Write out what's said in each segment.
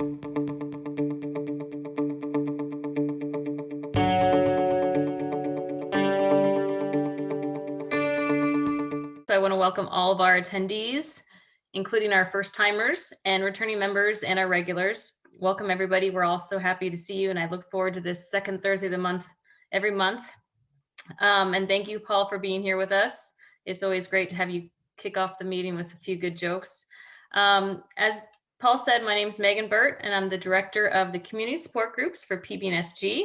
I want to welcome all of our attendees, including our first timers and returning members and our regulars. Welcome everybody. We're all so happy to see you, and I look forward to this second Thursday of the month, every month. And thank you, Paul, for being here with us. It's always great to have you kick off the meeting with a few good jokes. As Paul said, my name is Megan Burt, and I'm the director of the community support groups for PBNSG.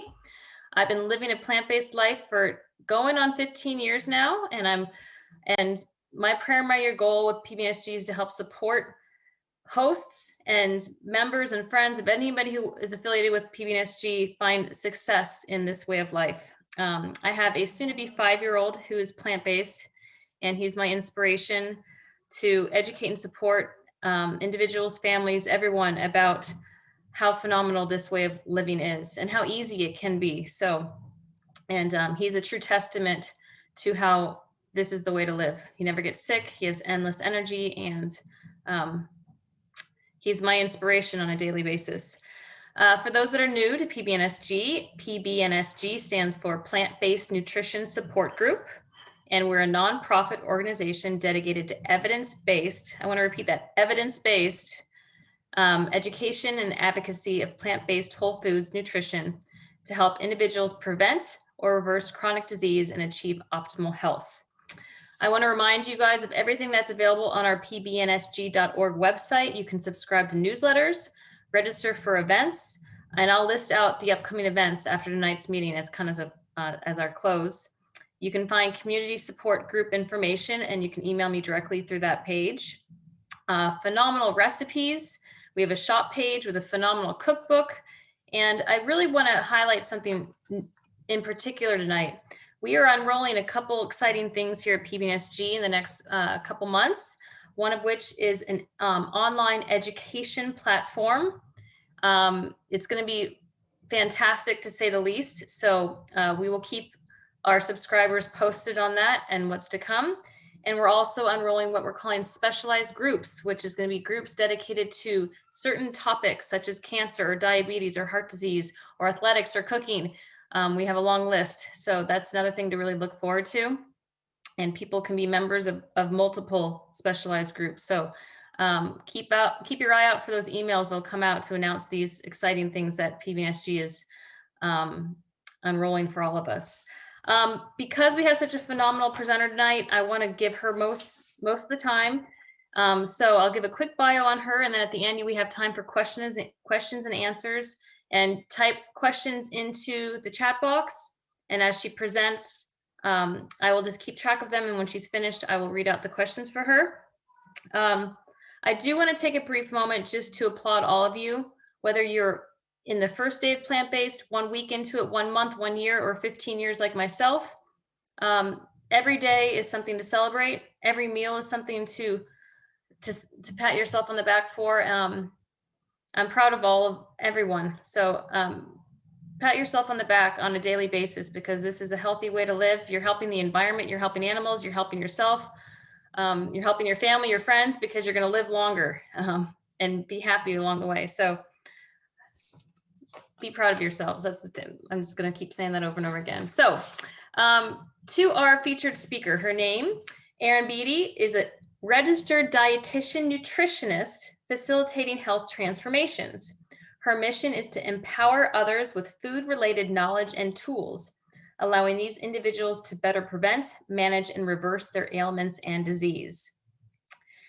I've been living a plant-based life for going on 15 years now, and my primary goal with PBNSG is to help support hosts and members and friends of anybody who is affiliated with PBNSG find success in this way of life. I have a soon-to-be 5-year-old who is plant-based, and he's my inspiration to educate and support individuals, families, everyone about how phenomenal this way of living is and how easy it can be. So, and he's a true testament to how this is the way to live. He never gets sick. He has endless energy, and he's my inspiration on a daily basis. For those that are new to PBNSG, PBNSG stands for Plant-Based Nutrition Support Group, and we're a nonprofit organization dedicated to evidence-based, I want to repeat that, evidence-based education and advocacy of plant-based whole foods nutrition to help individuals prevent or reverse chronic disease and achieve optimal health. I want to remind you guys of everything that's available on our pbnsg.org website. You can subscribe to newsletters, register for events, and I'll list out the upcoming events after tonight's meeting as kind of as our close. You can find community support group information, and you can email me directly through that page. Phenomenal recipes. We have a shop page with a phenomenal cookbook, and I really want to highlight something in particular tonight. We are unrolling a couple exciting things here at PBNSG in the next couple months, one of which is an online education platform. It's going to be fantastic, to say the least. So we will keep our subscribers posted on that and what's to come. And we're also unrolling what we're calling specialized groups, which is going to be groups dedicated to certain topics such as cancer or diabetes or heart disease or athletics or cooking. We have a long list. So that's another thing to really look forward to. And people can be members of multiple specialized groups. So keep your eye out for those emails. They'll come out to announce these exciting things that PBNSG is unrolling for all of us. Because we have such a phenomenal presenter tonight, I want to give her most of the time. So I'll give a quick bio on her, and then at the end we have time for questions and answers. And type questions into the chat box. And as she presents, I will just keep track of them. And when she's finished, I will read out the questions for her. I do want to take a brief moment just to applaud all of you, whether you're in the first day of plant-based, 1 week into it, 1 month, 1 year, or 15 years like myself. Every day is something to celebrate. Every meal is something to pat yourself on the back for. I'm proud of everyone. So pat yourself on the back on a daily basis, because this is a healthy way to live. You're helping the environment, you're helping animals, you're helping yourself, you're helping your family, your friends, because you're going to live longer and be happy along the way. So be proud of yourselves. That's the thing. I'm just going to keep saying that over and over again. So to our featured speaker, her name, Erin Beattie, is a registered dietitian nutritionist facilitating health transformations. Her mission is to empower others with food-related knowledge and tools, allowing these individuals to better prevent, manage, and reverse their ailments and disease.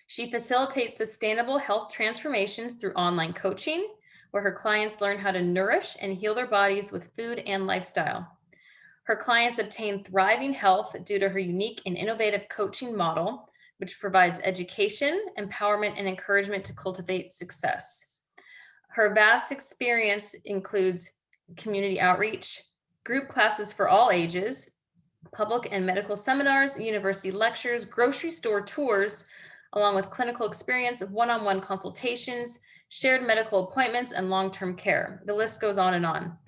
She facilitates sustainable health transformations through online coaching, where her clients learn how to nourish and heal their bodies with food and lifestyle. Her clients obtain thriving health due to her unique and innovative coaching model, which provides education, empowerment, and encouragement to cultivate success. Her vast experience includes community outreach, group classes for all ages, public and medical seminars, university lectures, grocery store tours, along with clinical experience of one-on-one consultations, shared medical appointments, and long-term care. The list goes on and on.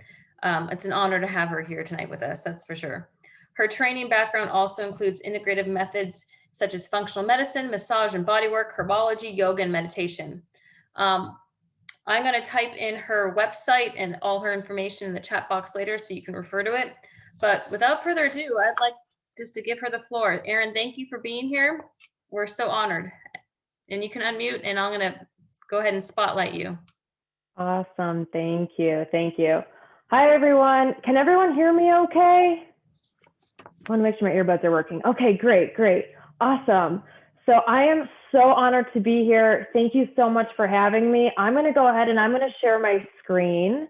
It's an honor to have her here tonight with us, that's for sure. Her training background also includes integrative methods such as functional medicine, massage and bodywork, herbology, yoga, and meditation. I'm going to type in her website and all her information in the chat box later so you can refer to it. But without further ado, I'd like just to give her the floor. Erin, thank you for being here. We're so honored. And you can unmute, and I'm going to go ahead and spotlight you. Awesome. Thank you. Thank you. Hi, everyone. Can everyone hear me okay? I want to make sure my earbuds are working. Okay, great, great. Awesome. So I am so honored to be here. Thank you so much for having me. I'm going to go ahead and I'm going to share my screen.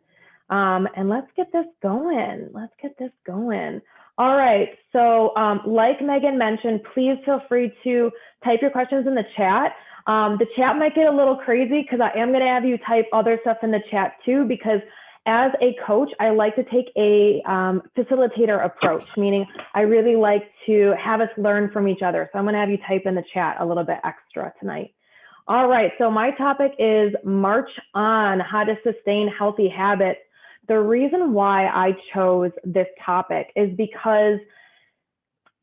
And let's get this going. Let's get this going. All right. So like Megan mentioned, please feel free to type your questions in the chat. The chat might get a little crazy because I am going to have you type other stuff in the chat too, because as a coach, I like to take a facilitator approach, meaning I really like to have us learn from each other. So I'm going to have you type in the chat a little bit extra tonight. All right, so my topic is March On, how to sustain healthy habits. The reason why I chose this topic is because,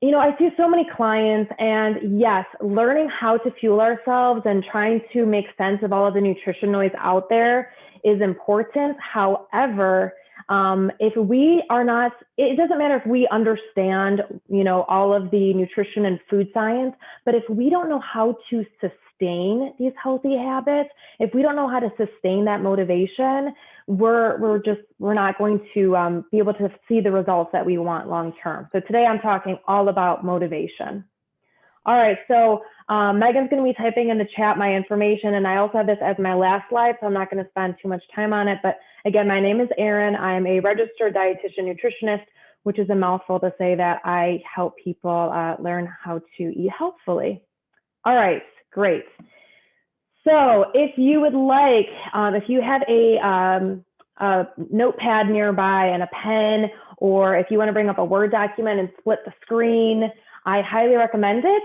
you know, I see so many clients, and yes, learning how to fuel ourselves and trying to make sense of all of the nutrition noise out there is important. However, if we are not, it doesn't matter if we understand, you know, all of the nutrition and food science, but if we don't know how to sustain these healthy habits, if we don't know how to sustain that motivation, we're not going to be able to see the results that we want long term. So today I'm talking all about motivation. All right, so Megan's going to be typing in the chat my information, and I also have this as my last slide, so I'm not going to spend too much time on it. But again, my name is Erin. I am a registered dietitian nutritionist, which is a mouthful to say that I help people learn how to eat healthfully. All right, great. So if you would like, if you have a notepad nearby and a pen, or if you want to bring up a Word document and split the screen, I highly recommend it.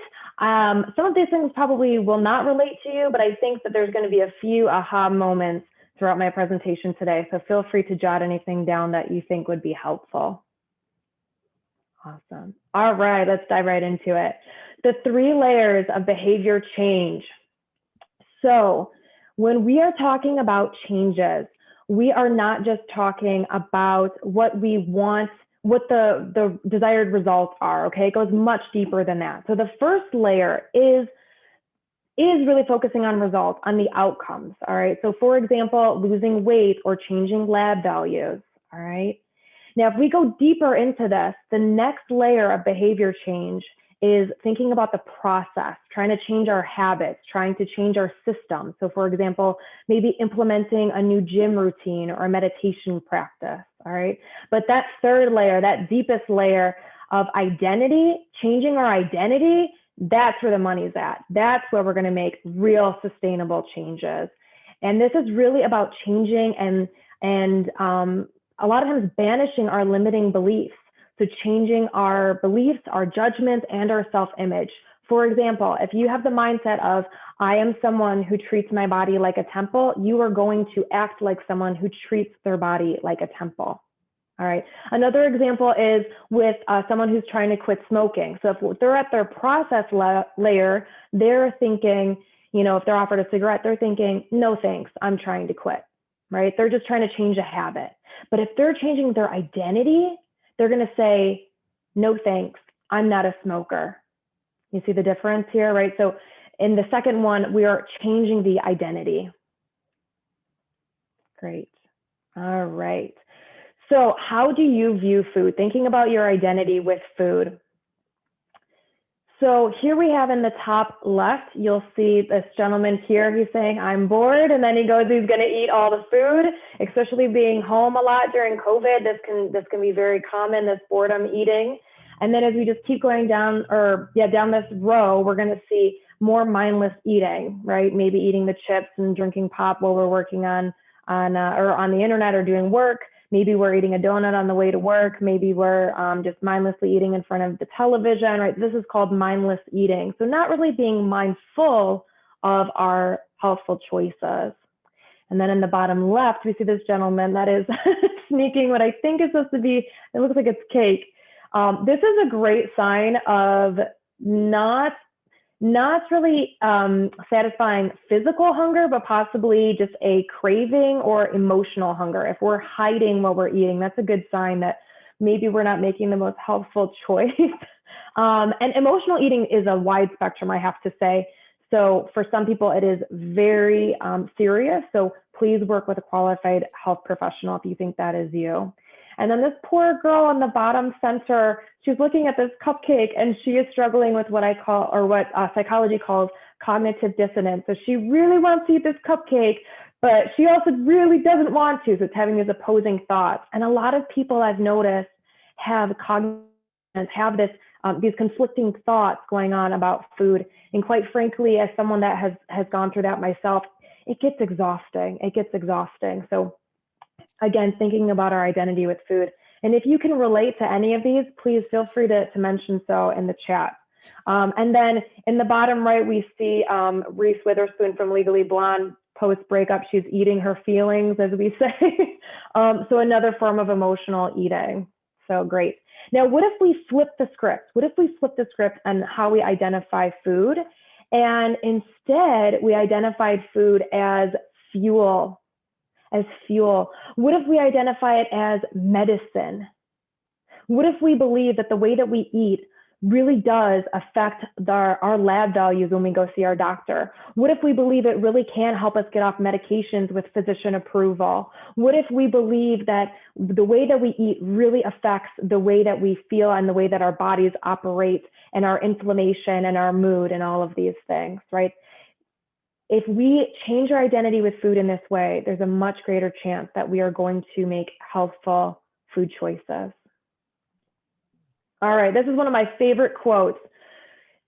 Some of these things probably will not relate to you, but I think that there's going to be a few aha moments throughout my presentation today. So feel free to jot anything down that you think would be helpful. Awesome. All right, let's dive right into it. The 3 layers of behavior change. So when we are talking about changes, we are not just talking about what we want, what the desired results are, okay? It goes much deeper than that. So the first layer is really focusing on results, on the outcomes, all right? So for example, losing weight or changing lab values, all right? Now, if we go deeper into this, the next layer of behavior change is thinking about the process, trying to change our habits, trying to change our system. So for example, maybe implementing a new gym routine or a meditation practice, all right? But that third layer, that deepest layer of identity, changing our identity, that's where the money's at. That's where we're gonna make real sustainable changes. And this is really about changing and a lot of times banishing our limiting beliefs. So changing our beliefs, our judgments, and our self-image. For example, if you have the mindset of, I am someone who treats my body like a temple, you are going to act like someone who treats their body like a temple. All right. Another example is with someone who's trying to quit smoking. So if they're at their process layer, they're thinking, you know, if they're offered a cigarette, they're thinking, no thanks, I'm trying to quit, right? They're just trying to change a habit. But if they're changing their identity, they're going to say, no thanks, I'm not a smoker. You see the difference here, right? So in the second one, we are changing the identity. Great. All right. So how do you view food? Thinking about your identity with food. So here we have in the top left, you'll see this gentleman here, he's saying, I'm bored. And then he goes, he's gonna eat all the food, especially being home a lot during COVID. This can be very common, this boredom eating. And then as we just keep going down, down this row, we're gonna see more mindless eating, right? Maybe eating the chips and drinking pop while we're working on the internet or doing work. Maybe we're eating a donut on the way to work. Maybe we're just mindlessly eating in front of the television, right? This is called mindless eating. So not really being mindful of our healthful choices. And then in the bottom left, we see this gentleman that is sneaking what I think is supposed to be, it looks like it's cake. This is a great sign of not not really satisfying physical hunger, but possibly just a craving or emotional hunger. If we're hiding while we're eating, that's a good sign that maybe we're not making the most helpful choice. And emotional eating is a wide spectrum, I have to say. So for some people, it is very serious. So please work with a qualified health professional if you think that is you. And then this poor girl on the bottom center, she's looking at this cupcake and she is struggling with what I call, or what psychology calls, cognitive dissonance. So she really wants to eat this cupcake, but she also really doesn't want to. So it's having these opposing thoughts. And a lot of people I've noticed have this, these conflicting thoughts going on about food. And quite frankly, as someone that has gone through that myself, it gets exhausting. It gets exhausting. So again, thinking about our identity with food. And if you can relate to any of these, please feel free to mention so in the chat. And then in the bottom right, we see Reese Witherspoon from Legally Blonde. Post breakup, she's eating her feelings, as we say. So another form of emotional eating. So great. Now, what if we flip the script? What if we flip the script on how we identify food? And instead, we identified food as fuel. What if we identify it as medicine? What if we believe that the way that we eat really does affect our lab values when we go see our doctor? What if we believe it really can help us get off medications with physician approval? What if we believe that the way that we eat really affects the way that we feel and the way that our bodies operate and our inflammation and our mood and all of these things, right? If we change our identity with food in this way, there's a much greater chance that we are going to make healthful food choices. All right, this is one of my favorite quotes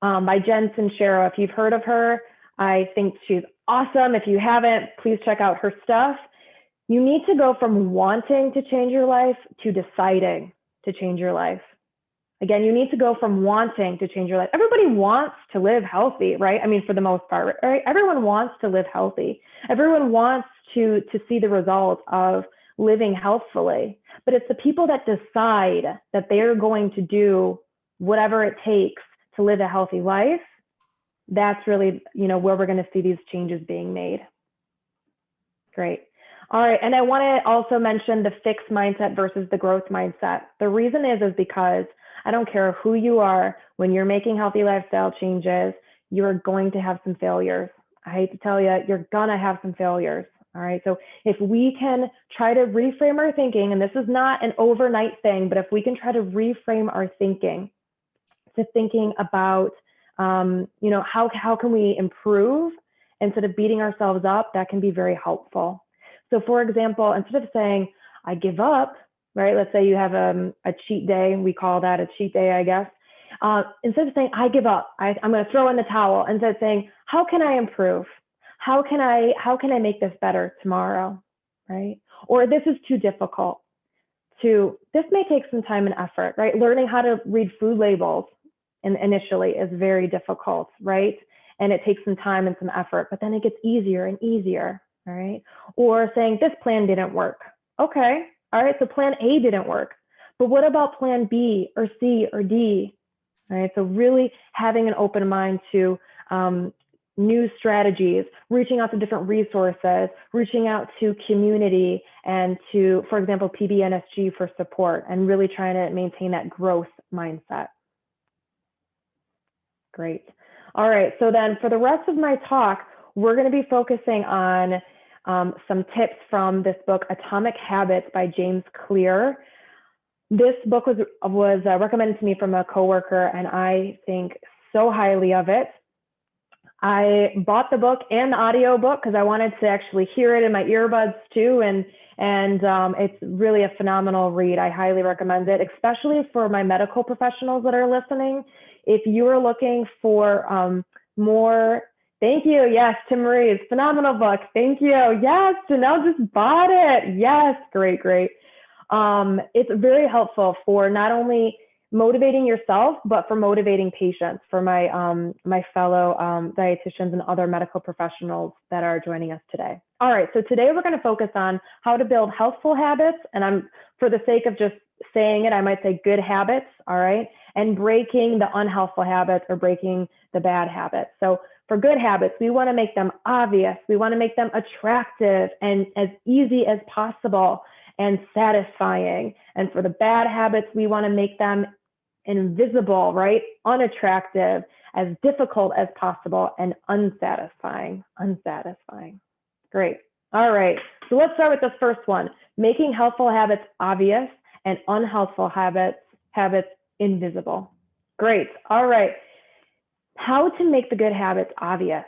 by Jen Sincero. If you've heard of her, I think she's awesome. If you haven't, please check out her stuff. You need to go from wanting to change your life to deciding to change your life. Again, you need to go from wanting to change your life. Everybody wants to live healthy, right? I mean, for the most part, right? Everyone wants to live healthy. Everyone wants to see the results of living healthfully. But it's the people that decide that they're going to do whatever it takes to live a healthy life. That's really, where we're going to see these changes being made. Great. All right. And I want to also mention the fixed mindset versus the growth mindset. The reason is because I don't care who you are, when you're making healthy lifestyle changes, you're going to have some failures. I hate to tell you, you're gonna have some failures. All right. So if we can try to reframe our thinking, and this is not an overnight thing, but if we can try to reframe our thinking to thinking about, how can we improve instead of beating ourselves up, that can be very helpful. So for example, instead of saying, I give up, right? Let's say you have a cheat day. We call that a cheat day, I guess. Instead of saying, I give up, I'm going to throw in the towel, instead of saying, how can I improve? How can I make this better tomorrow, right? Or this is too difficult. This may take some time and effort, right? Learning how to read food labels initially is very difficult, right? And it takes some time and some effort, but then it gets easier and easier, all right? Or saying, this plan didn't work. Okay. All right, so plan A didn't work, but what about plan B or C or D? All right, so really having an open mind to new strategies, reaching out to different resources, reaching out to community and to, for example, PBNSG for support, and really trying to maintain that growth mindset. Great. All right, so then for the rest of my talk, we're going to be focusing on some tips from this book, Atomic Habits by James Clear. This book was recommended to me from a coworker, and I think so highly of it. I bought the book and the audio book because I wanted to actually hear it in my earbuds too, and it's really a phenomenal read. I highly recommend it, especially for my medical professionals that are listening. If you are looking for more. Thank you. Yes, Tim Marie's phenomenal book. Thank you. Yes, Janelle just bought it. Yes, great. It's very helpful for not only motivating yourself, but for motivating patients, for my my fellow dietitians and other medical professionals that are joining us today. All right, so today we're going to focus on how to build healthful habits, and for the sake of just saying it, I might say good habits, all right, and breaking the unhealthful habits or breaking the bad habits. So for good habits, we want to make them obvious. We want to make them attractive and as easy as possible and satisfying. And for the bad habits, we want to make them invisible, right? Unattractive, as difficult as possible, and unsatisfying. Great. All right. So let's start with this first one, making helpful habits obvious and unhelpful habits invisible. Great. All right. How to make the good habits obvious.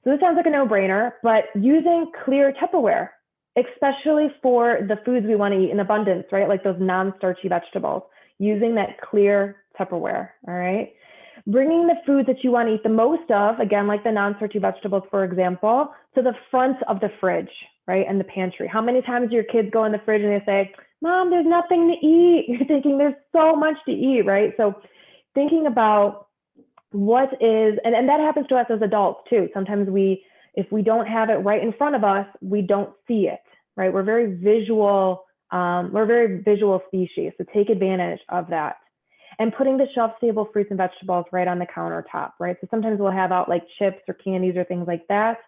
So this sounds like a no-brainer, but using clear Tupperware, especially for the foods we want to eat in abundance, right? Like those non-starchy vegetables, using that clear Tupperware, all right? Bringing the foods that you want to eat the most of, again, like the non-starchy vegetables, for example, to the front of the fridge, right? And the pantry. How many times do your kids go in the fridge and they say, Mom, there's nothing to eat? You're thinking there's so much to eat, right? So thinking about what is, and that happens to us as adults too. Sometimes if we don't have it right in front of us, we don't see it, right? We're very visual species, so take advantage of that. And putting the shelf-stable fruits and vegetables right on the countertop, right? So sometimes we'll have out like chips or candies or things like that.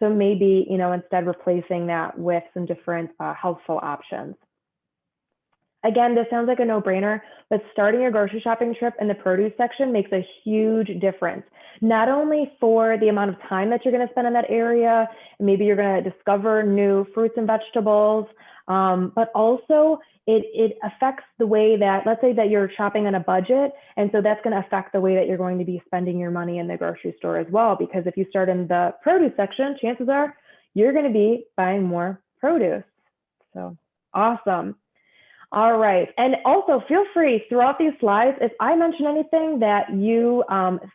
So maybe, instead replacing that with some different healthful options. Again, this sounds like a no-brainer, but starting your grocery shopping trip in the produce section makes a huge difference. Not only for the amount of time that you're going to spend in that area, and maybe you're going to discover new fruits and vegetables, but also it affects the way that, let's say that you're shopping on a budget, and so that's going to affect the way that you're going to be spending your money in the grocery store as well, because if you start in the produce section, chances are you're going to be buying more produce. So awesome. All right. And also feel free throughout these slides, if I mention anything that you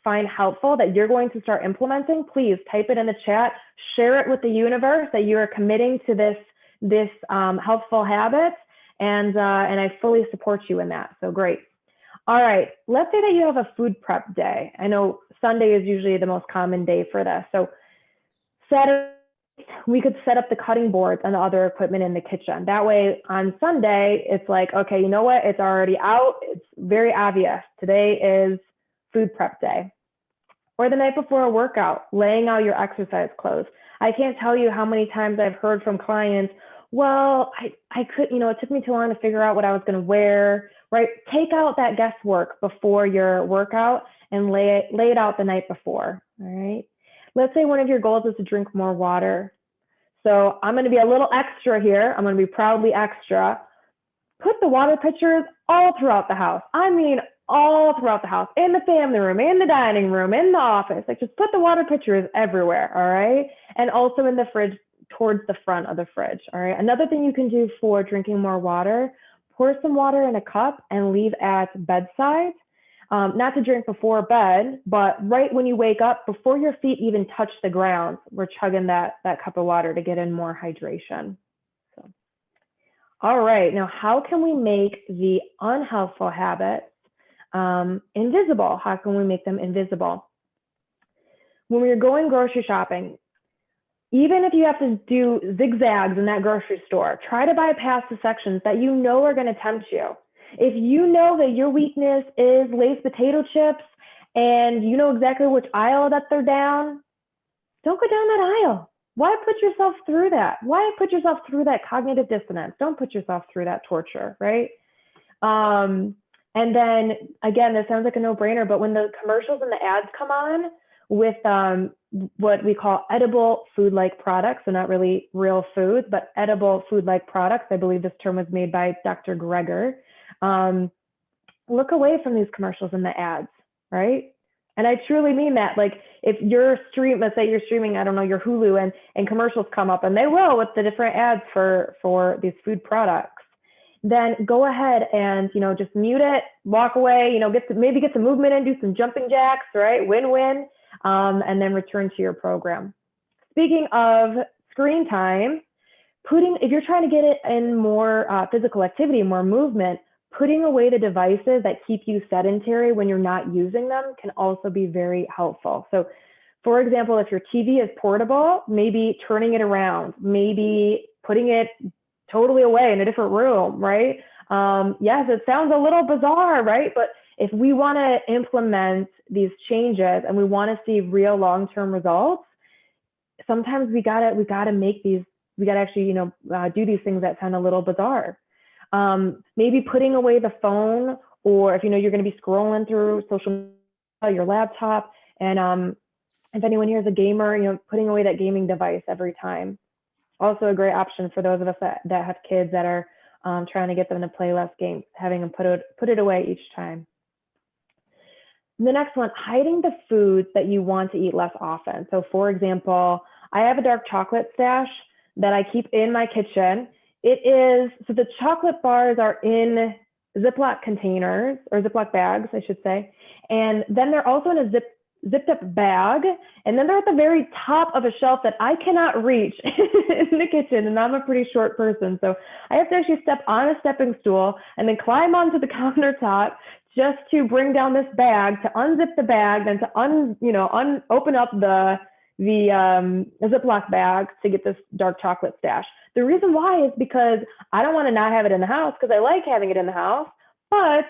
find helpful that you're going to start implementing, please type it in the chat, share it with the universe that you are committing to this helpful habit. And I fully support you in that. So great. All right. Let's say that you have a food prep day. I know Sunday is usually the most common day for this. So Saturday, we could set up the cutting boards and the other equipment in the kitchen. That way on Sunday, it's like, okay, you know what? It's already out. It's very obvious. Today is food prep day. Or the night before a workout, laying out your exercise clothes. I can't tell you how many times I've heard from clients, well, I could, it took me too long to figure out what I was going to wear, right? Take out that guesswork before your workout and lay it out the night before, all right? Let's say one of your goals is to drink more water. So I'm going to be a little extra here. I'm going to be proudly extra. Put the water pitchers all throughout the house. I mean, all throughout the house, in the family room, in the dining room, in the office. Like just put the water pitchers everywhere, all right? And also in the fridge, towards the front of the fridge, all right? Another thing you can do for drinking more water, pour some water in a cup and leave at bedside. Not to drink before bed, but right when you wake up, before your feet even touch the ground, we're chugging that cup of water to get in more hydration. So, all right, now how can we make the unhelpful habits invisible? How can we make them invisible? When we're going grocery shopping, even if you have to do zigzags in that grocery store, try to bypass the sections that you know are going to tempt you. If you know that your weakness is Lay's potato chips and you know exactly which aisle that they're down, don't go down that aisle. Why put yourself through that? Why put yourself through that cognitive dissonance? Don't put yourself through that torture, right? And then again, this sounds like a no-brainer, but when the commercials and the ads come on with what we call edible food-like products, so not really real food, but edible food-like products. I believe this term was made by Dr. Greger. Look away from these commercials and the ads, right? And I truly mean that. Like if you're let's say you're streaming, I don't know, your Hulu and commercials come up, and they will with the different ads for these food products, then go ahead and, just mute it, walk away, maybe get some movement in, do some jumping jacks, right? Win-win, and then return to your program. Speaking of screen time, if you're trying to get it in more physical activity, more movement, putting away the devices that keep you sedentary when you're not using them can also be very helpful. So for example, if your TV is portable, maybe turning it around, maybe putting it totally away in a different room, right? Yes, it sounds a little bizarre, right? But if we want to implement these changes and we want to see real long-term results, sometimes we gotta make these, we gotta actually, do these things that sound a little bizarre. Maybe putting away the phone, or if you know you're going to be scrolling through social media, your laptop, and if anyone here is a gamer, putting away that gaming device every time. Also a great option for those of us that have kids that are trying to get them to play less games, having them put it away each time. The next one, hiding the foods that you want to eat less often. So for example, I have a dark chocolate stash that I keep in my kitchen. So the chocolate bars are in Ziploc containers, or Ziploc bags, I should say. And then they're also in a zipped up bag. And then they're at the very top of a shelf that I cannot reach in the kitchen. And I'm a pretty short person. So I have to actually step on a stepping stool and then climb onto the countertop just to bring down this bag, to unzip the bag, then to open up the Ziploc bag to get this dark chocolate stash. The reason why is because I don't want to not have it in the house, because I like having it in the house, but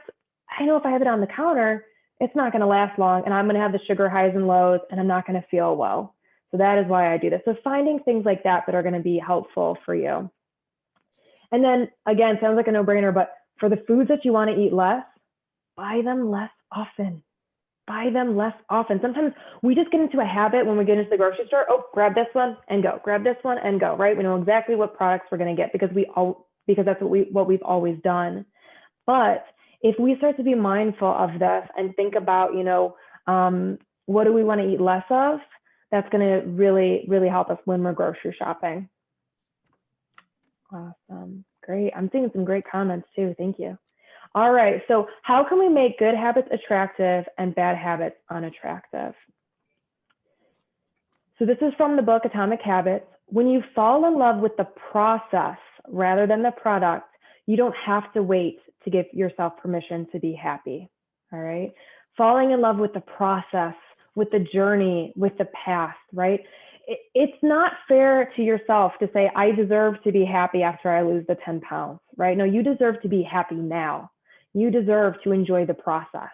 I know if I have it on the counter, it's not going to last long, and I'm going to have the sugar highs and lows, and I'm not going to feel well. So that is why I do this. So finding things like that are going to be helpful for you. And then again, sounds like a no-brainer, but for the foods that you want to eat less, buy them less often. Buy them less often. Sometimes we just get into a habit when we get into the grocery store. Oh, grab this one and go. Grab this one and go. Right? We know exactly what products we're going to get because that's what we've always done. But if we start to be mindful of this and think about, what do we want to eat less of? That's going to really, really help us when we're grocery shopping. Awesome. Great. I'm seeing some great comments too. Thank you. All right, so how can we make good habits attractive and bad habits unattractive? So this is from the book Atomic Habits. When you fall in love with the process rather than the product, you don't have to wait to give yourself permission to be happy, all right? Falling in love with the process, with the journey, with the past, right? It's not fair to yourself to say, I deserve to be happy after I lose the 10 pounds, right? No, you deserve to be happy now. You deserve to enjoy the process,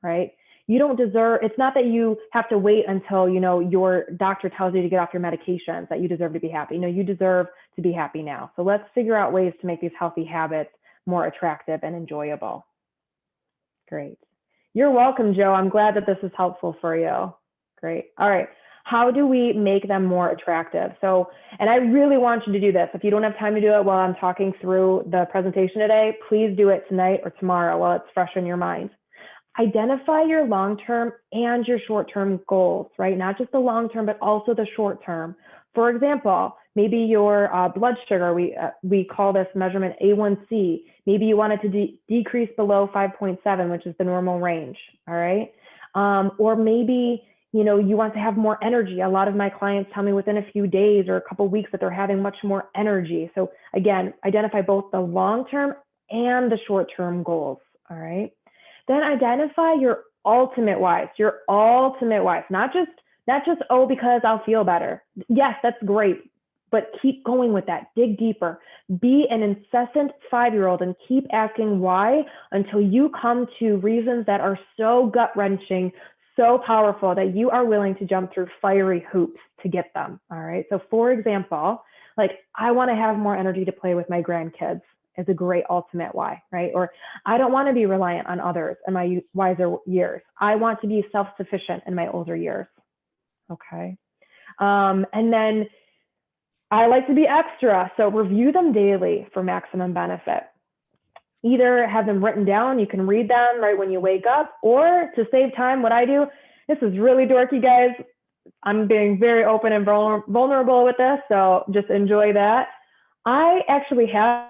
right? You don't deserve, it's not that you have to wait until, your doctor tells you to get off your medications that you deserve to be happy. No, you deserve to be happy now. So let's figure out ways to make these healthy habits more attractive and enjoyable. Great. You're welcome, Joe. I'm glad that this is helpful for you. Great. All right. How do we make them more attractive? So, and I really want you to do this. If you don't have time to do it while I'm talking through the presentation today, please do it tonight or tomorrow while it's fresh in your mind. Identify your long-term and your short-term goals, right? Not just the long-term, but also the short-term. For example, maybe your blood sugar, we call this measurement A1C. Maybe you want it to decrease below 5.7, which is the normal range, all right? Or maybe you want to have more energy. A lot of my clients tell me within a few days or a couple of weeks that they're having much more energy. So again, identify both the long-term and the short-term goals, all right? Then identify your ultimate whys, not just, oh, because I'll feel better. Yes, that's great, but keep going with that, dig deeper. Be an incessant 5-year-old and keep asking why until you come to reasons that are so gut-wrenching, so powerful that you are willing to jump through fiery hoops to get them, all right? So for example, like I wanna have more energy to play with my grandkids is a great ultimate why, right? Or I don't wanna be reliant on others in my wiser years. I want to be self-sufficient in my older years, okay? And then I like to be extra, so review them daily for maximum benefit. Either have them written down, you can read them right when you wake up, or to save time, what I do, this is really dorky, guys. I'm being very open and vulnerable with this, so just enjoy that. I actually have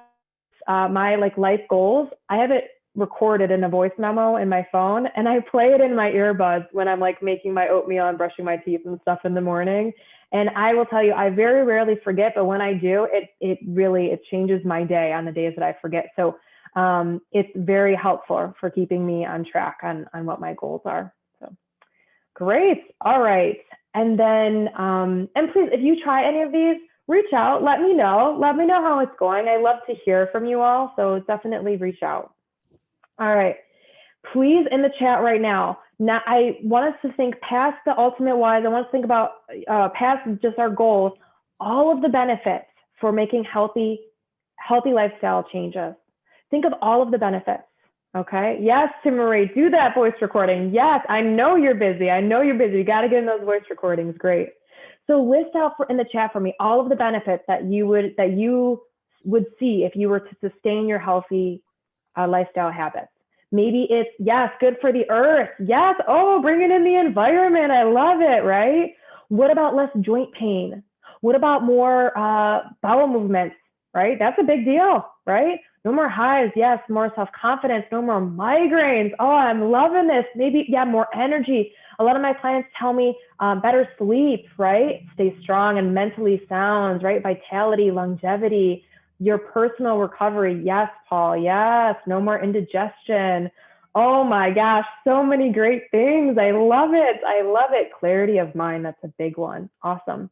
my life goals. I have it recorded in a voice memo in my phone, and I play it in my earbuds when I'm making my oatmeal and brushing my teeth and stuff in the morning. And I will tell you, I very rarely forget, but when I do, it changes my day on the days that I forget. So it's very helpful for keeping me on track on what my goals are. So great. All right. And then, and please, if you try any of these, reach out, let me know how it's going. I love to hear from you all. So definitely reach out. All right. Please, in the chat right now, I want us to think past the ultimate whys. I want us to think about past just our goals, all of the benefits for making healthy lifestyle changes. Think of all of the benefits. Okay. Yes, Tim Marie, do that voice recording. Yes, I know you're busy. I know you're busy. You got to get in those voice recordings. Great. So list out in the chat for me all of the benefits that you would see if you were to sustain your healthy lifestyle habits. Maybe it's, yes, good for the earth. Yes. Oh, bringing in the environment. I love it. Right. What about less joint pain? What about more bowel movements? Right. That's a big deal. Right. No more highs. Yes. More self-confidence. No more migraines. Oh, I'm loving this. Maybe, yeah, more energy. A lot of my clients tell me better sleep, right? Stay strong and mentally sound, right? Vitality, longevity, your personal recovery. Yes, Paul. Yes. No more indigestion. Oh my gosh. So many great things. I love it. I love it. Clarity of mind. That's a big one. Awesome.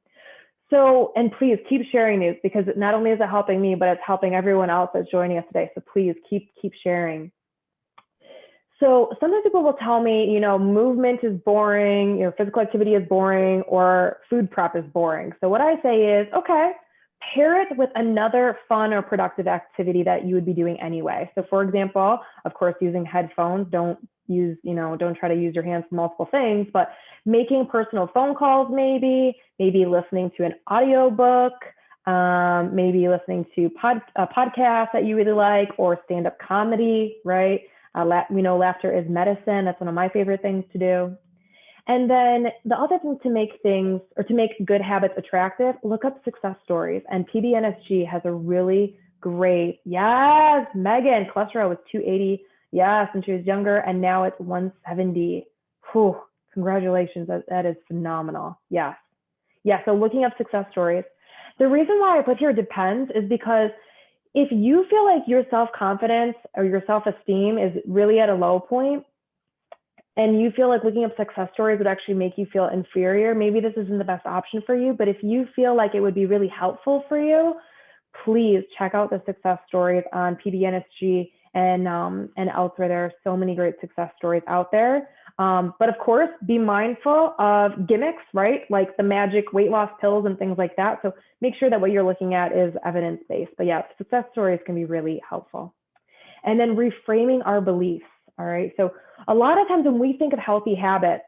So, and please keep sharing these, because not only is it helping me, but it's helping everyone else that's joining us today. So please keep sharing. So sometimes people will tell me, you know, movement is boring, you know, physical activity is boring, or food prep is boring. So what I say is, okay, pair it with another fun or productive activity that you would be doing anyway. So for example, of course, using headphones, don't try to use your hands for multiple things, but making personal phone calls, maybe listening to an audiobook, maybe listening to a podcast that you really like, or stand-up comedy, right? Laughter is medicine. That's one of my favorite things to do. And then the other thing to make good habits attractive, look up success stories. And PBNSG has a really great, yes, Megan, cholesterol was 280, yes, when she was younger, and now it's 170. Whew, congratulations, that is phenomenal. Yes. Yeah, so looking up success stories. The reason why I put here depends is because if you feel like your self-confidence or your self-esteem is really at a low point, and you feel like looking up success stories would actually make you feel inferior, maybe this isn't the best option for you. But if you feel like it would be really helpful for you, please check out the success stories on PBNSG and elsewhere. There are so many great success stories out there. But of course, be mindful of gimmicks, right? Like the magic weight loss pills and things like that. So make sure that what you're looking at is evidence-based. But yeah, success stories can be really helpful. And then reframing our beliefs. All right. So a lot of times when we think of healthy habits,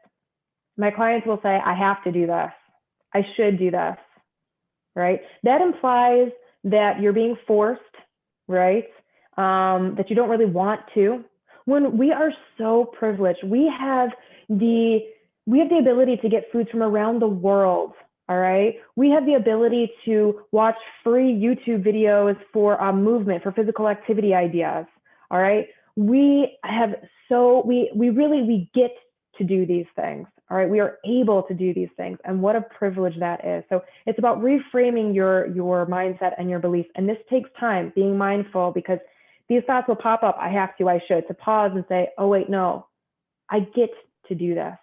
my clients will say, I have to do this. I should do this. Right. That implies that you're being forced, right? That you don't really want to. When we are so privileged, we have the ability to get foods from around the world. All right. We have the ability to watch free YouTube videos for movement, for physical activity ideas. All right. We get to do these things. All right. We are able to do these things. And what a privilege that is. So it's about reframing your mindset and your beliefs. And this takes time, being mindful, because these thoughts will pop up. I have to, I should, to pause and say, oh, wait, no, I get to do this.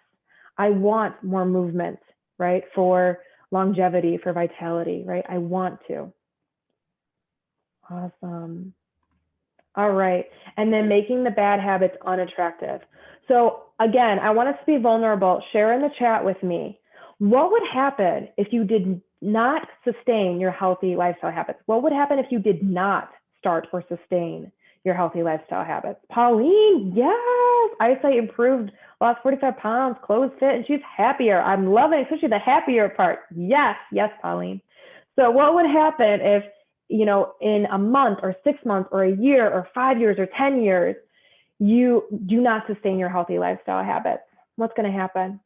I want more movement, right? For longevity, for vitality, right? I want to. Awesome. All right. And then making the bad habits unattractive. So again, I want us to be vulnerable. Share in the chat with me. What would happen if you did not sustain your healthy lifestyle habits? What would happen if you did not start or sustain your healthy lifestyle habits? Pauline, yes. Eyesight improved, lost 45 pounds, clothes fit, and she's happier. I'm loving, especially the happier part. Yes, yes, Pauline. So what would happen if, in a month or 6 months or a year or 5 years or 10 years, you do not sustain your healthy lifestyle habits? What's going to happen?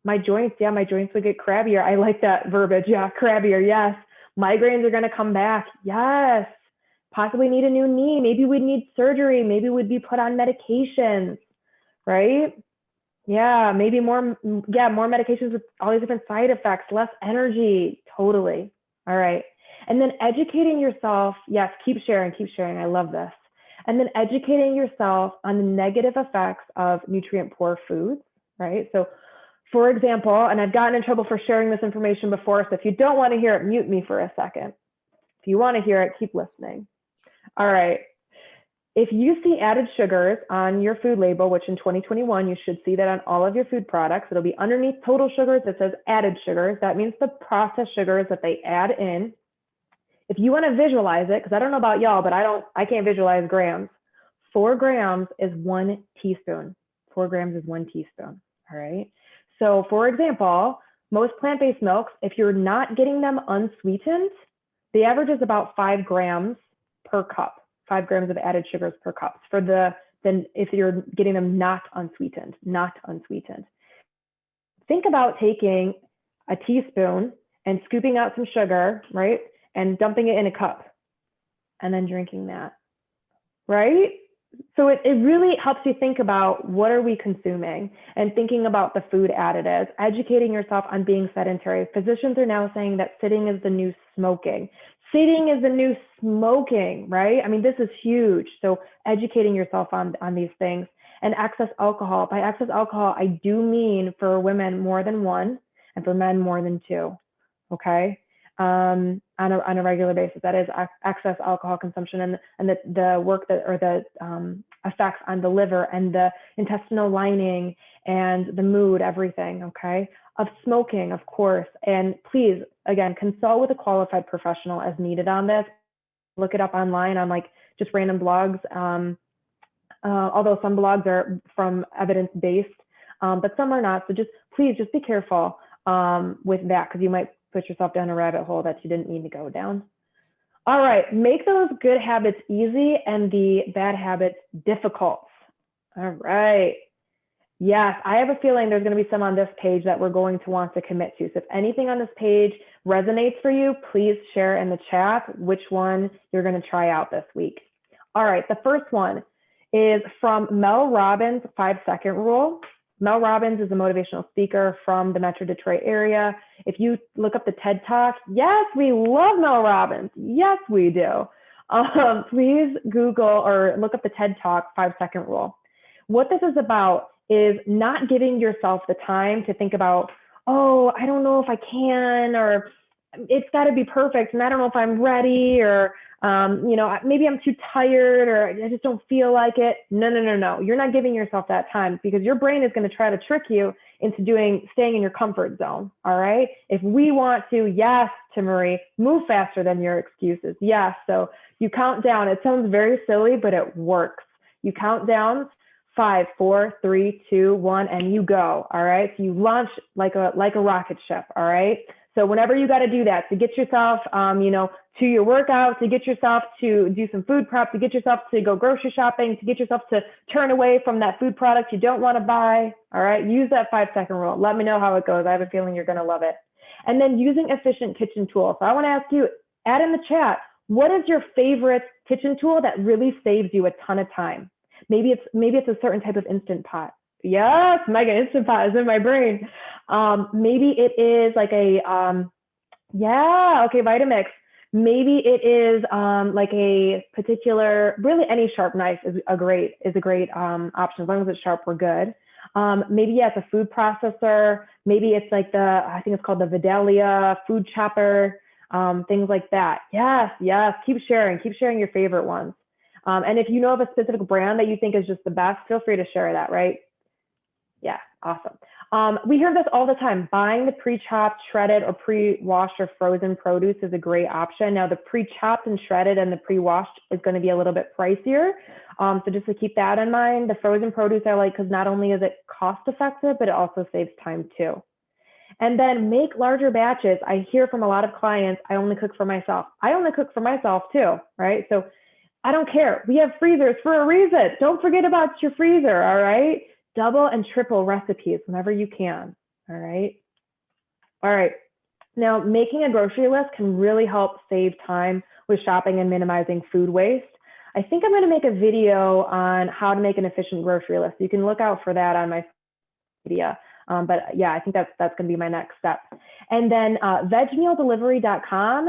My joints would get crabbier. I like that verbiage. Yeah, crabbier. Yes. Migraines are going to come back. Yes. Possibly need a new knee. Maybe we'd need surgery. Maybe we'd be put on medications, right? Yeah, maybe more medications with all these different side effects, less energy. Totally. All right. And then educating yourself. Yes, keep sharing. I love this. And then educating yourself on the negative effects of nutrient poor foods, right? So for example, and I've gotten in trouble for sharing this information before, so if you don't want to hear it, mute me for a second. If you want to hear it, keep listening. All right. if you see added sugars on your food label, which in 2021, you should see that on all of your food products, it'll be underneath total sugars that says added sugars. That means the processed sugars that they add in. If you want to visualize it, because I don't know about y'all, but I can't visualize grams. 4 grams is 1 teaspoon. 4 grams is 1 teaspoon. All right. So for example, most plant-based milks, if you're not getting them unsweetened, the average is about 5 grams per cup. 5 grams of added sugars per cup for then if you're getting them not unsweetened. Think about taking a teaspoon and scooping out some sugar, right? And dumping it in a cup and then drinking that, right? So it really helps you think about what are we consuming and thinking about the food additives, educating yourself on being sedentary. Physicians are now saying that sitting is the new smoking. Sitting is the new smoking, right? I mean, this is huge. So educating yourself on these things. And excess alcohol. By excess alcohol, I do mean for women more than 1 and for men more than 2, okay? On a regular basis. That is excess alcohol consumption and the work that, or the effects on the liver and the intestinal lining and the mood, everything, okay? Of smoking, of course. And please, again, consult with a qualified professional as needed on this. Look it up online on like just random blogs, although some blogs are from evidence-based, but some are not. So please just be careful with that, because you might put yourself down a rabbit hole that you didn't need to go down. All right, make those good habits easy and the bad habits difficult. All right. Yes, I have a feeling there's going to be some on this page that we're going to want to commit to. So if anything on this page resonates for you, please share in the chat which one you're going to try out this week. All right, the first one is from Mel Robbins' 5-second rule. Mel Robbins is a motivational speaker from the Metro Detroit area. If you look up the TED Talk, yes, we love Mel Robbins. Yes, we do. Please Google or look up the TED Talk 5-second rule. What this is about is not giving yourself the time to think about, oh, I don't know if I can, or it's got to be perfect, and I don't know if I'm ready, or maybe I'm too tired, or I just don't feel like it. No. You're not giving yourself that time, because your brain is going to try to trick you into staying in your comfort zone. All right. If we want to, yes, to Marie, move faster than your excuses. Yes. So you count down. It sounds very silly, but it works. You count down 5, 4, 3, 2, 1, and you go. All right. So you launch like a rocket ship. All right. So whenever you got to do that, to get yourself, to your workout, to get yourself to do some food prep, to get yourself to go grocery shopping, to get yourself to turn away from that food product you don't want to buy. All right. Use that 5-second rule. Let me know how it goes. I have a feeling you're going to love it. And then using efficient kitchen tools. So I want to ask you, add in the chat, what is your favorite kitchen tool that really saves you a ton of time? Maybe it's a certain type of Instant Pot. Yes, Megan, Instant Pot is in my brain. Maybe it is like Vitamix. Maybe it is like a particular, really any sharp knife is a great option. As long as it's sharp, we're good. Maybe it's a food processor. Maybe it's like I think it's called the Vidalia food chopper, things like that. Yes, keep sharing your favorite ones. And if you know of a specific brand that you think is just the best, feel free to share that, right? Yeah, awesome. We hear this all the time. Buying the pre-chopped, shredded, or pre-washed or frozen produce is a great option. Now, the pre-chopped and shredded and the pre-washed is going to be a little bit pricier. So just to keep that in mind, the frozen produce I like because not only is it cost effective, but it also saves time too. And then make larger batches. I hear from a lot of clients, I only cook for myself. I only cook for myself too, right? So I don't care. We have freezers for a reason. Don't forget about your freezer, all right? Double and triple recipes whenever you can, all right? All right, now making a grocery list can really help save time with shopping and minimizing food waste. I think I'm gonna make a video on how to make an efficient grocery list. You can look out for that on my media. But yeah, I think that's gonna be my next step. And then vegmealdelivery.com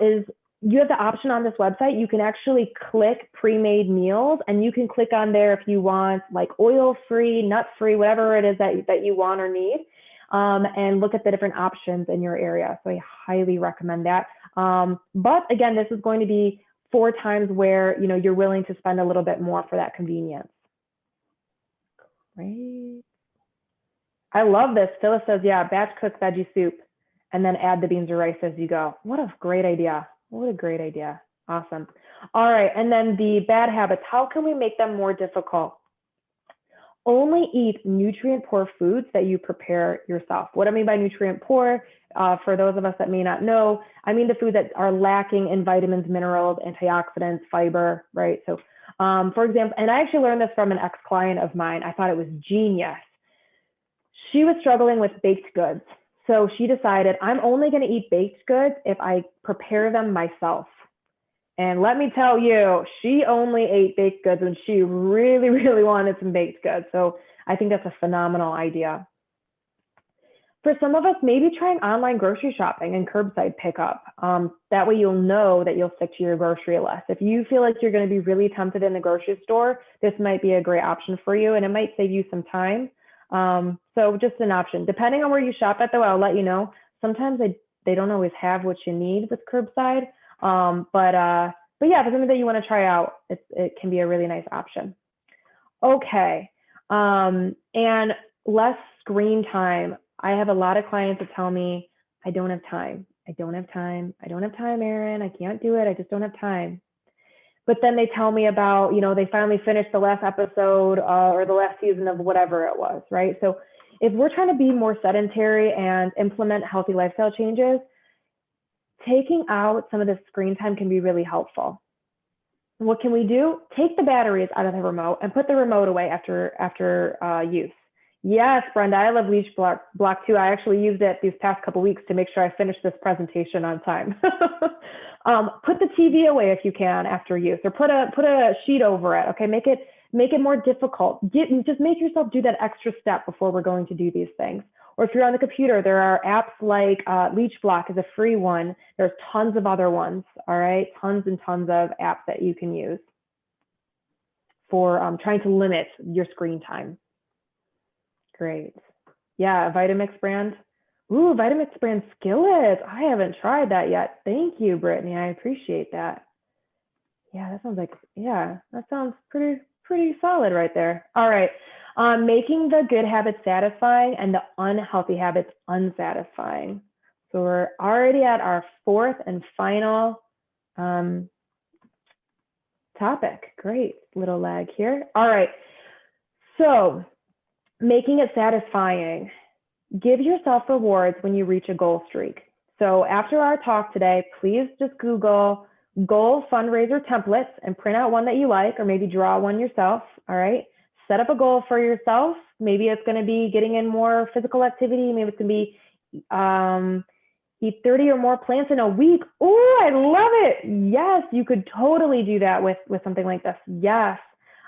is, you have the option on this website, you can actually click pre-made meals, and you can click on there if you want like oil-free, nut-free, whatever it is that you want or need, and look at the different options in your area. So I highly recommend that. But again, this is going to be 4 times where, you know, you're willing to spend a little bit more for that convenience. Great. I love this. Phyllis says, yeah, batch cook veggie soup and then add the beans or rice as you go. What a great idea. What a great idea. Awesome. All right. And then the bad habits, how can we make them more difficult? Only eat nutrient poor foods that you prepare yourself. What I mean by nutrient poor, for those of us that may not know, I mean the foods that are lacking in vitamins, minerals, antioxidants, fiber, right? So for example, and I actually learned this from an ex-client of mine. I thought it was genius. She was struggling with baked goods. So she decided, I'm only going to eat baked goods if I prepare them myself. And let me tell you, she only ate baked goods when she really, really wanted some baked goods. So I think that's a phenomenal idea. For some of us, maybe trying online grocery shopping and curbside pickup. That way you'll know that you'll stick to your grocery list. If you feel like you're going to be really tempted in the grocery store, this might be a great option for you, and it might save you some time. So just an option. Depending on where you shop at, though, I'll let you know. Sometimes they don't always have what you need with curbside. But yeah, if it's something that you want to try out, it can be a really nice option. Okay. And less screen time. I have a lot of clients that tell me, I don't have time. I don't have time. I don't have time, Erin. I can't do it. I just don't have time. But then they tell me about, you know, they finally finished the last episode or the last season of whatever it was, right? So if we're trying to be more sedentary and implement healthy lifestyle changes, taking out some of the screen time can be really helpful. What can we do? Take the batteries out of the remote and put the remote away after use. Yes, Brenda, I love Leash Block too. I actually used it these past couple of weeks to make sure I finished this presentation on time. Put the TV away if you can after use, or put a sheet over it. Okay, make it more difficult. Just make yourself do that extra step before we're going to do these things. Or if you're on the computer, there are apps like Leash Block is a free one. There's tons of other ones. All right, tons and tons of apps that you can use for trying to limit your screen time. Great. Yeah, Vitamix brand. Ooh, Vitamix brand skillets. I haven't tried that yet. Thank you, Brittany. I appreciate that. Yeah, that sounds like, yeah, that sounds pretty solid right there. All right. Making the good habits satisfying and the unhealthy habits unsatisfying. So we're already at our fourth and final topic. Great, little lag here. All right. So making it satisfying. Give yourself rewards when you reach a goal streak. So after our talk today, please just Google goal fundraiser templates and print out one that you like, or maybe draw one yourself. All right. Set up a goal for yourself. Maybe it's going to be getting in more physical activity. Maybe it's going to be eat 30 or more plants in a week. Oh, I love it. Yes, you could totally do that with something like this. Yes.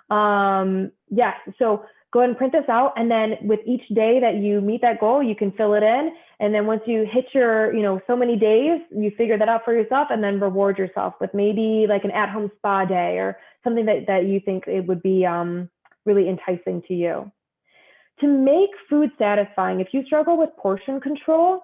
Yes. So go ahead and print this out. And then with each day that you meet that goal, you can fill it in. And then once you hit your, so many days, you figure that out for yourself and then reward yourself with maybe like an at-home spa day or something that you think it would be really enticing to you. To make food satisfying, if you struggle with portion control,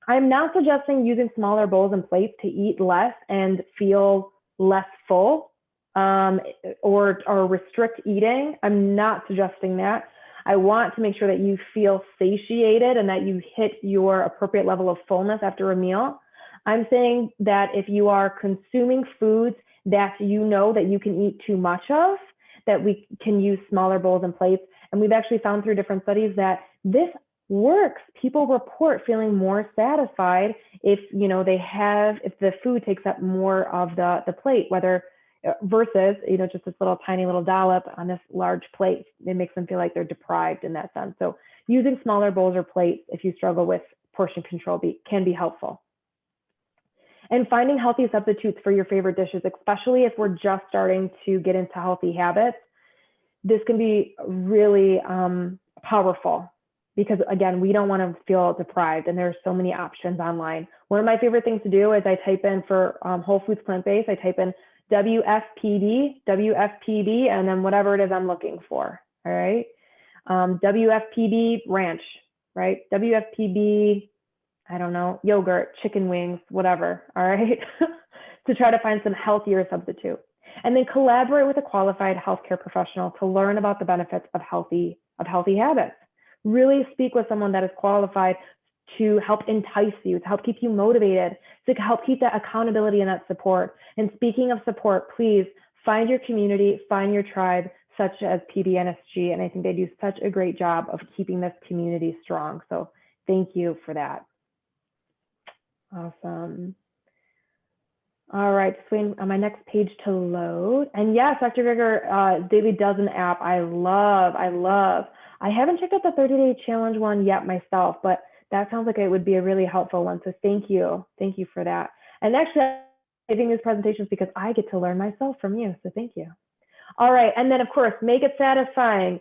I'm not suggesting using smaller bowls and plates to eat less and feel less full. Or restrict eating. I'm not suggesting that. I want to make sure that you feel satiated and that you hit your appropriate level of fullness after a meal. I'm saying that if you are consuming foods that you know that you can eat too much of, that we can use smaller bowls and plates. And we've actually found through different studies that this works. People report feeling more satisfied if if the food takes up more of the plate, whether versus, just this little tiny little dollop on this large plate. It makes them feel like they're deprived in that sense. So using smaller bowls or plates, if you struggle with portion control, can be helpful. And finding healthy substitutes for your favorite dishes, especially if we're just starting to get into healthy habits, this can be really powerful because, again, we don't want to feel deprived, and there's so many options online. One of my favorite things to do is I type in for whole foods plant-based, I type in WFPD, and then whatever it is I'm looking for. All right. WFPD ranch, right? WFPD, I don't know, yogurt, chicken wings, whatever. All right. to try to find some healthier substitute. And then collaborate with a qualified healthcare professional to learn about the benefits of healthy habits. Really speak with someone that is qualified to help entice you, to help keep you motivated, to help keep that accountability and that support. And speaking of support, please find your community, find your tribe, such as PBNSG. And I think they do such a great job of keeping this community strong. So thank you for that. Awesome. All right, just waiting on my next page to load. And yes, Dr. Greger, Daily Dozen app, I love. I haven't checked out the 30-day challenge one yet myself, but that sounds like it would be a really helpful one. So thank you for that. And actually, I'm giving these presentations because I get to learn myself from you, so thank you. All right, and then of course, make it satisfying,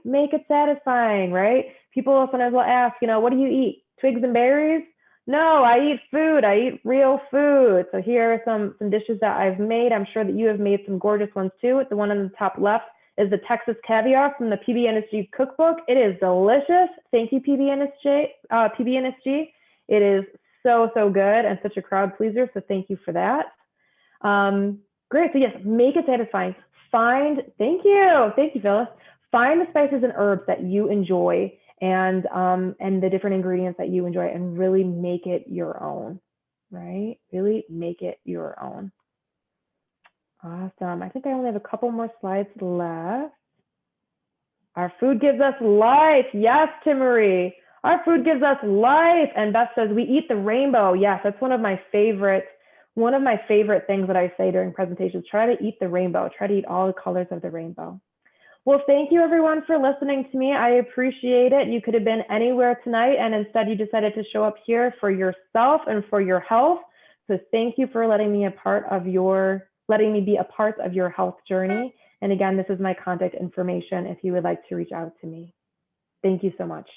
right? People sometimes will ask, what do you eat? Twigs and berries? No, I eat food. I eat real food. So here are some dishes that I've made. I'm sure that you have made some gorgeous ones too. The one on the top left is the Texas caviar from the PBNSG cookbook. It is delicious. Thank you, PBNSG. It is so good and such a crowd pleaser. So thank you for that. Great. So yes, make it satisfying. Thank you, Phyllis. Find the spices and herbs that you enjoy and the different ingredients that you enjoy and really make it your own, right? Really make it your own. Awesome. I think I only have a couple more slides left. Our food gives us life. Yes, Timmery. Our food gives us life. And Beth says, we eat the rainbow. Yes, that's one of my favorite things that I say during presentations. Try to eat the rainbow. Try to eat all the colors of the rainbow. Well, thank you everyone for listening to me. I appreciate it. You could have been anywhere tonight and instead you decided to show up here for yourself and for your health. So thank you for letting me be a part of your health journey. And again, this is my contact information if you would like to reach out to me. Thank you so much.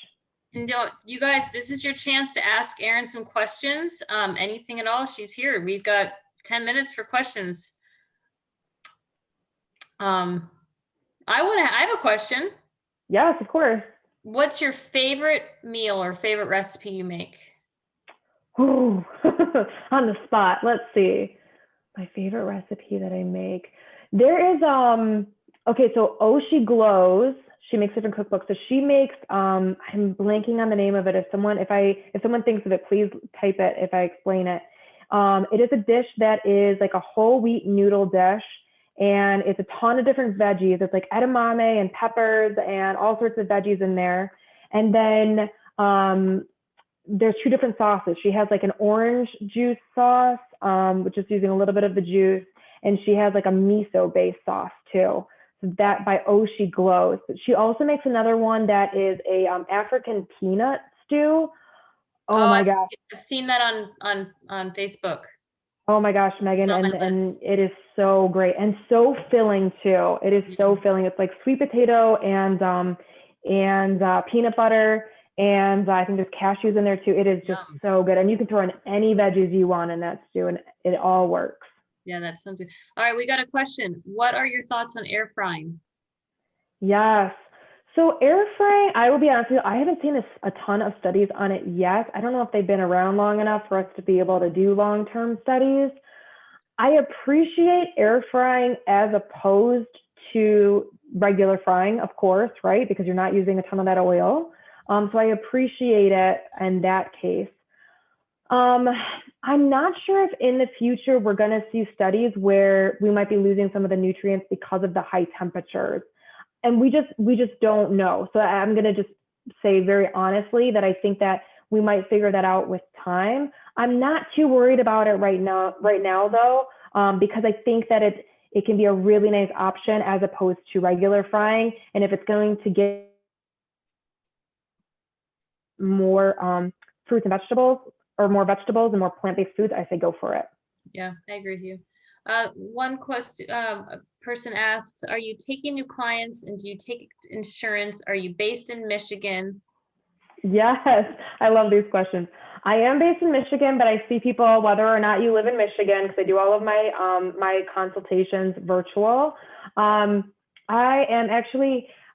And you guys, this is your chance to ask Erin some questions, anything at all. She's here. We've got 10 minutes for questions. I have a question. Yes, of course. What's your favorite meal or favorite recipe you make? Ooh, on the spot. Let's see. My favorite recipe that I make. There is, okay, so She Glows. She makes different cookbooks. So she makes, I'm blanking on the name of it. If someone thinks of it, please type it if I explain it. It is a dish that is like a whole wheat noodle dish. And it's a ton of different veggies. It's like edamame and peppers and all sorts of veggies in there. And then there's two different sauces. She has like an orange juice sauce, which is using a little bit of the juice. And she has like a miso-based sauce too. So that by She Glows. She also makes another one that is a African peanut stew. Oh my gosh. I've seen that on Facebook. Oh my gosh, Megan, and it is so great and so filling too. It is so filling. It's like sweet potato and peanut butter, and I think there's cashews in there too. It is just so good, and you can throw in any veggies you want in that stew, and it all works. Yeah, that sounds good. All right, we got a question. What are your thoughts on air frying? Yes. So air frying, I will be honest with you, I haven't seen a ton of studies on it yet. I don't know if they've been around long enough for us to be able to do long-term studies. I appreciate air frying as opposed to regular frying, of course, right? Because you're not using a ton of that oil. So I appreciate it in that case. I'm not sure if in the future we're going to see studies where we might be losing some of the nutrients because of the high temperatures. And we just don't know. So I'm going to just say very honestly that I think that we might figure that out with time. I'm not too worried about it right now though, because I think that it can be a really nice option as opposed to regular frying. And if it's going to get more fruits and vegetables, or more vegetables and more plant-based foods, I say go for it. Yeah, I agree with you. One question, a person asks, are you taking new clients and do you take insurance? Are you based in Michigan? Yes, I love these questions. I am based in Michigan, but I see people, whether or not you live in Michigan, because I do all of my my consultations virtual.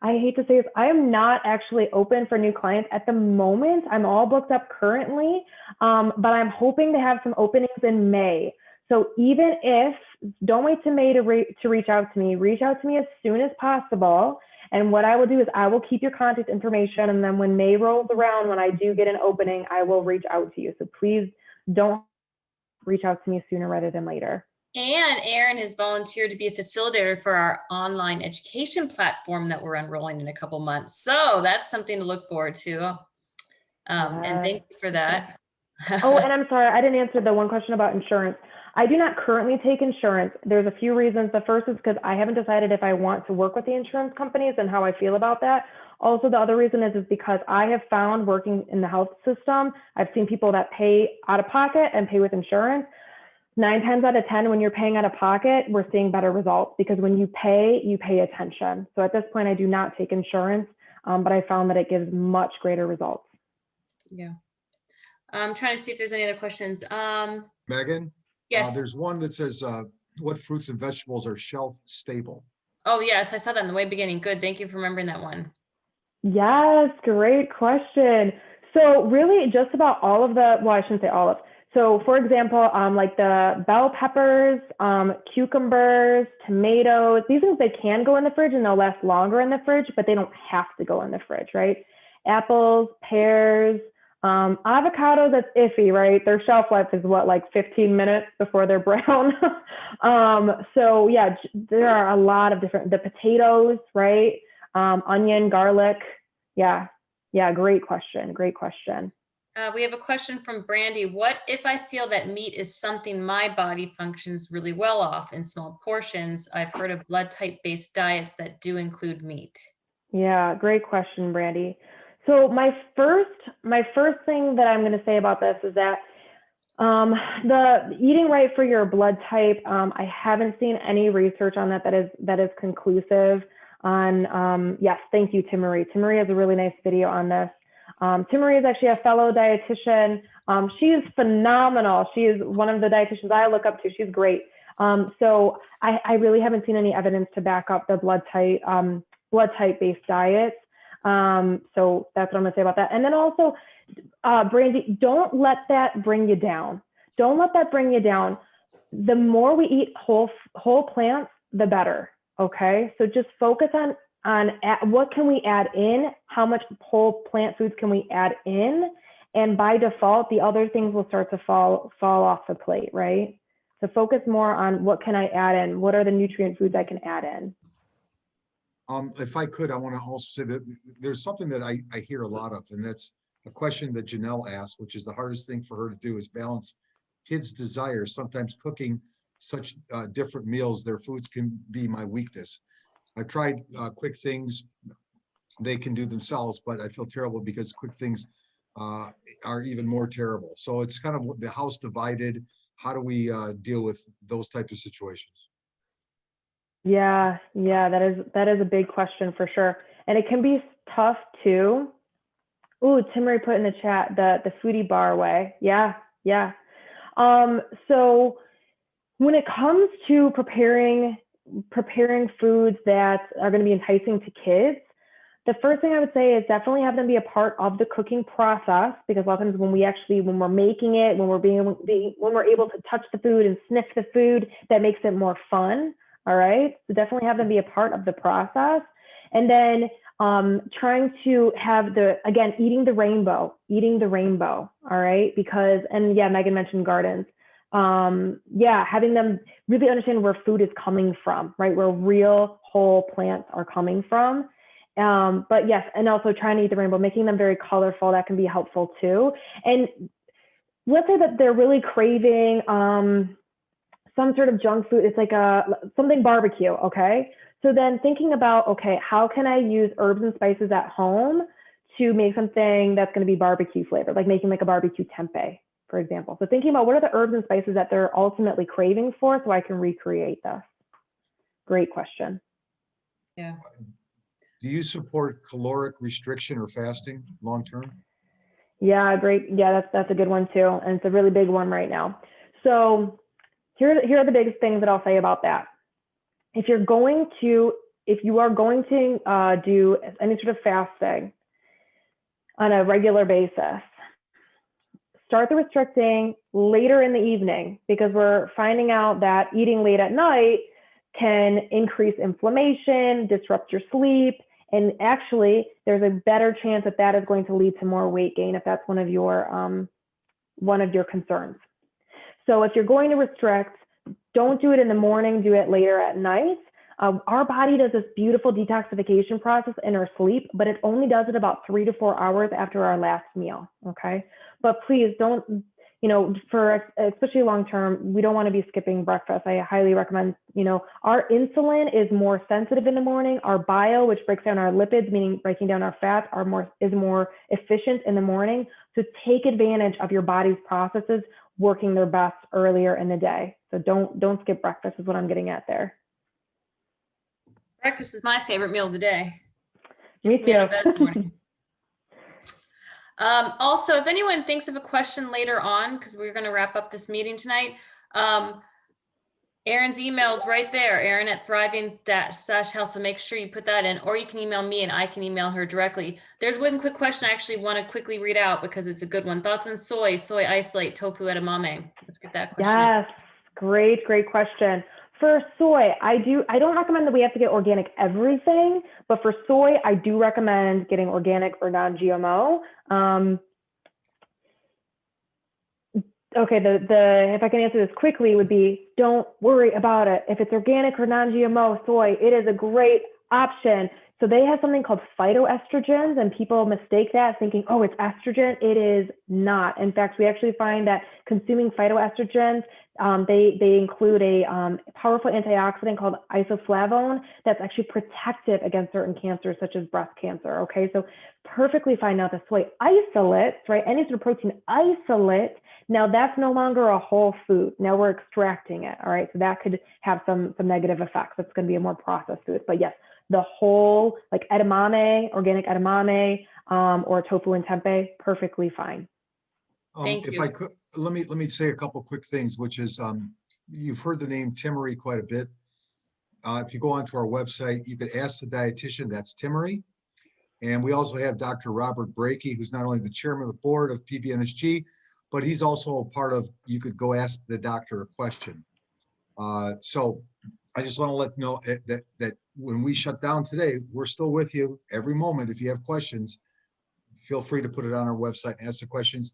I hate to say this, I am not actually open for new clients at the moment. I'm all booked up currently, but I'm hoping to have some openings in May. So even if, don't wait to May to reach out to me, reach out to me as soon as possible. And what I will do is I will keep your contact information. And then when May rolls around, when I do get an opening, I will reach out to you. So please don't reach out to me sooner rather than later. And Erin has volunteered to be a facilitator for our online education platform that we're unrolling in a couple months. So that's something to look forward to. And thank you for that. Oh, and I'm sorry, I didn't answer the one question about insurance. I do not currently take insurance. There's a few reasons. The first is because I haven't decided if I want to work with the insurance companies and how I feel about that. Also, the other reason is because I have found working in the health system, I've seen people that pay out of pocket and pay with insurance. 9 times out of 10, when you're paying out of pocket, we're seeing better results because when you pay attention. So at this point, I do not take insurance, but I found that it gives much greater results. Yeah. I'm trying to see if there's any other questions. Megan? Yes. There's one that says, what fruits and vegetables are shelf stable? Oh, yes. I saw that in the way beginning. Good. Thank you for remembering that one. Yes, great question. So really just about all of the, well, I shouldn't say all of. So for example, like the bell peppers, cucumbers, tomatoes, these things, they can go in the fridge and they'll last longer in the fridge, but they don't have to go in the fridge, right? Apples, pears, avocados, that's iffy, right? Their shelf life is what, like 15 minutes before they're brown. So yeah, there are a lot of different, the potatoes, right? Onion, garlic. Yeah, great question, great question. We have a question from Brandy. What if I feel that meat is something my body functions really well off in small portions? I've heard of blood type based diets that do include meat. Yeah, great question, Brandy. So my first thing that I'm going to say about this is that the eating right for your blood type, I haven't seen any research on that is conclusive on, yes, thank you, Timmerie. Timmerie has a really nice video on this. Timmerie is actually a fellow dietitian. She is phenomenal. She is one of the dietitians I look up to. She's great. So I really haven't seen any evidence to back up the blood type based diets. So that's what I'm gonna say about that. And then also, Brandy, don't let that bring you down. Don't let that bring you down. The more we eat whole plants, the better. Okay, so just focus on what can we add in, how much whole plant foods can we add in, and by default, the other things will start to fall off the plate, right? So focus more on what can I add in, what are the nutrient foods I can add in. If I could, I want to also say that there's something that I hear a lot of, and that's a question that Janelle asked, which is the hardest thing for her to do is balance kids' desires. Sometimes cooking such different meals, their foods can be my weakness. I've tried quick things they can do themselves, but I feel terrible because quick things are even more terrible. So it's kind of the house divided. How do we deal with those types of situations? Yeah, that is a big question for sure. And it can be tough too. Ooh, Timmerie put in the chat the foodie bar way. Yeah. So when it comes to preparing foods that are going to be enticing to kids, the first thing I would say is definitely have them be a part of the cooking process, because a lot of times when we're making it, when we're able to touch the food and sniff the food, that makes it more fun. All right, so definitely have them be a part of the process. And then trying to have eating the rainbow, all right, because, and yeah, Megan mentioned gardens. Having them really understand where food is coming from, right, where real whole plants are coming from. But yes, and also trying to eat the rainbow, making them very colorful, that can be helpful too. And let's say that they're really craving some sort of junk food, it's like something barbecue, okay? So then thinking about, okay, how can I use herbs and spices at home to make something that's gonna be barbecue flavored, like making like a barbecue tempeh, for example. So thinking about what are the herbs and spices that they're ultimately craving for so I can recreate this. Great question. Yeah. Do you support caloric restriction or fasting long-term? Yeah, great. Yeah, that's a good one too. And it's a really big one right now. So here are the biggest things that I'll say about that. If you are going to do any sort of fasting on a regular basis, start the restricting later in the evening, because we're finding out that eating late at night can increase inflammation, disrupt your sleep, and actually there's a better chance that that is going to lead to more weight gain if that's one of your concerns. So if you're going to restrict, don't do it in the morning, do it later at night. Our body does this beautiful detoxification process in our sleep, but it only does it about 3 to 4 hours after our last meal, okay? But please don't, you know, for especially long term, we don't want to be skipping breakfast. I highly recommend, you know, our insulin is more sensitive in the morning. Our bio, which breaks down our lipids, meaning breaking down our fats, is more efficient in the morning. So take advantage of your body's processes working their best earlier in the day. So don't skip breakfast is what I'm getting at there. Breakfast is my favorite meal of the day. Me Gets me out of bed in the too. morning. Also, if anyone thinks of a question later on, because we're going to wrap up this meeting tonight, Erin's email is right there, Erin@thriving-health. So make sure you put that in, or you can email me and I can email her directly. There's one quick question I actually want to quickly read out because it's a good one. Thoughts on soy isolate, tofu edamame? Let's get that question. Yes, great question. For soy, I don't recommend that we have to get organic everything, but for soy, I do recommend getting organic or non-GMO. Okay, if I can answer this quickly would be, don't worry about it. If it's organic or non-GMO soy, it is a great option. So they have something called phytoestrogens, and people mistake that thinking, oh, it's estrogen. It is not. In fact, we actually find that consuming phytoestrogens, they include a powerful antioxidant called isoflavone that's actually protective against certain cancers, such as breast cancer. Okay, so perfectly fine. Now the soy isolates, right? Any sort of protein isolate. Now that's no longer a whole food. Now we're extracting it. All right, so that could have some negative effects. It's going to be a more processed food. But yes, the whole, like edamame, organic edamame, or tofu and tempeh, perfectly fine. Thank If you. I could, let me say a couple quick things, which is, you've heard the name Timmery quite a bit. If you go onto our website, you could ask the dietitian, that's Timmery. And we also have Dr. Robert Brakey, who's not only the chairman of the board of PBNSG, but he's also a part of, you could go ask the doctor a question. So I just want to let you know that when we shut down today, we're still with you every moment. If you have questions, feel free to put it on our website and ask the questions.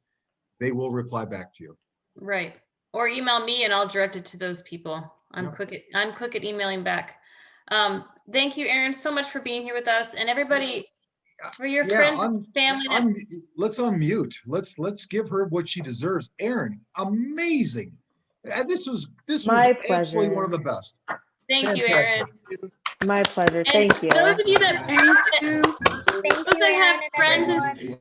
They will reply back to you. Right. Or email me and I'll direct it to those people. I'm Yep. quick at emailing back. Thank you, Erin, so much for being here with us, and everybody, for your friends and family. Let's unmute. Let's give her what she deserves. Erin, amazing. This was My absolutely pleasure. one of the best. Thank you, Fantastic. Erin. My pleasure. And Thank you. for those of you that have friends and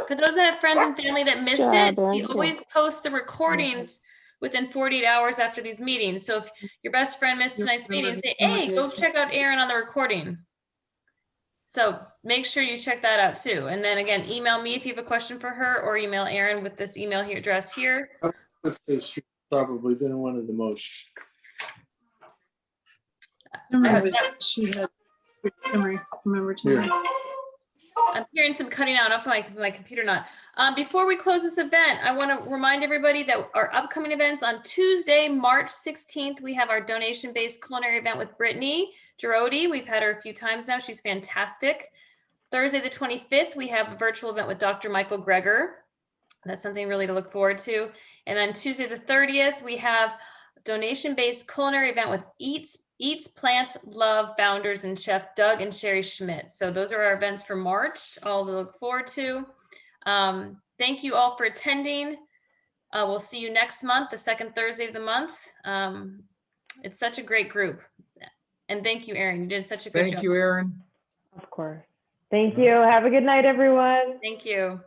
for those that have friends and family that missed it, we always post the recordings within 48 hours after these meetings. So if your best friend missed tonight's meeting, say, hey, go check out Erin on the recording. So make sure you check that out too. And then again, email me if you have a question for her, or email Erin with this email here address here. She's probably been one of the most. She had remember tonight. I'm hearing some cutting out of my computer not. Before we close this event, I want to remind everybody that our upcoming events on Tuesday, March 16th, we have our donation-based culinary event with Brittany Girodi. We've had her a few times now. She's fantastic. Thursday, the 25th, we have a virtual event with Dr. Michael Greger. That's something really to look forward to. And then Tuesday, the 30th, we have donation-based culinary event with Eats Plant Love founders and chef Doug and Sherry Schmidt. So those are our events for March, all to look forward to. Thank you all for attending. We'll see you next month, the second Thursday of the month. It's such a great group. And thank you, Erin. You did such a good job. Thank you, Erin. Of course. Thank you. Have a good night, everyone. Thank you.